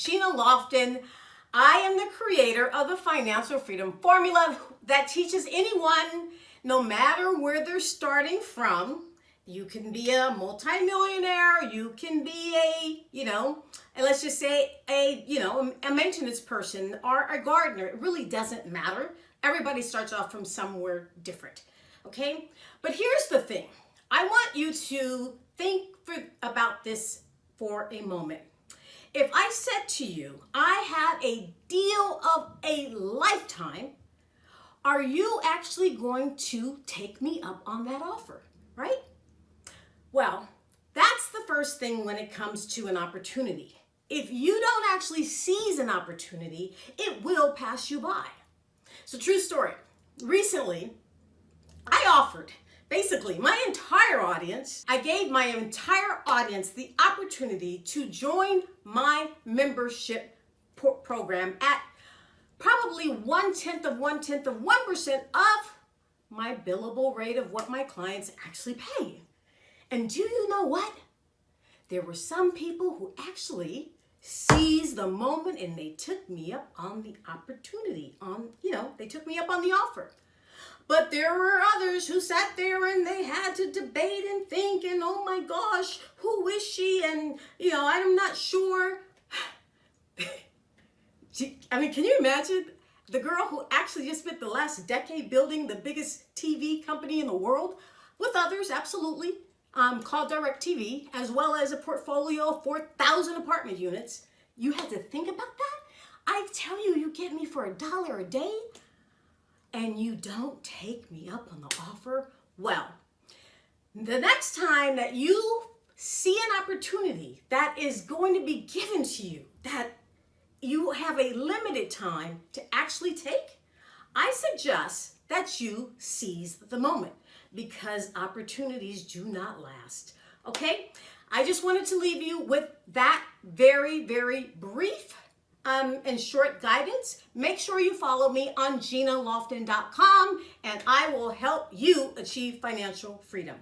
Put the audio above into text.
Gina Lofton. I am the creator of the Financial Freedom Formula that teaches anyone, no matter where they're starting from. You can be a multimillionaire, you can be and let's just say a maintenance person or a gardener. It really doesn't matter. Everybody starts off from somewhere different, okay? But here's the thing. I want you to think about this for a moment. If I said to you, I have a deal of a lifetime, are you actually going to take me up on that offer, right? Well, that's the first thing when it comes to an opportunity. If you don't actually seize an opportunity, it will pass you by. So true story. Recently, I offered basically my entire audience, I gave my entire audience the opportunity to join my membership program at probably 1/10 of 1% of my billable rate of what my clients actually pay. And do you know what? There were some people who actually seized the moment and they took me up on the opportunity, they took me up on the offer. But there were others who sat there and they had to debate and think and, oh my gosh, who is she? And, I'm not sure. I mean, can you imagine the girl who actually just spent the last decade building the biggest TV company in the world with others, absolutely, called DirecTV, as well as a portfolio of 4,000 apartment units. You had to think about that? I tell you, you get me for $1 a day and you don't take me up on the offer. Well, the next time that you see an opportunity that is going to be given to you, that you have a limited time to actually take, I suggest that you seize the moment because opportunities do not last. Okay? I just wanted to leave you with that very, very brief and short guidance. Make sure you follow me on GinaLofton.com and I will help you achieve financial freedom.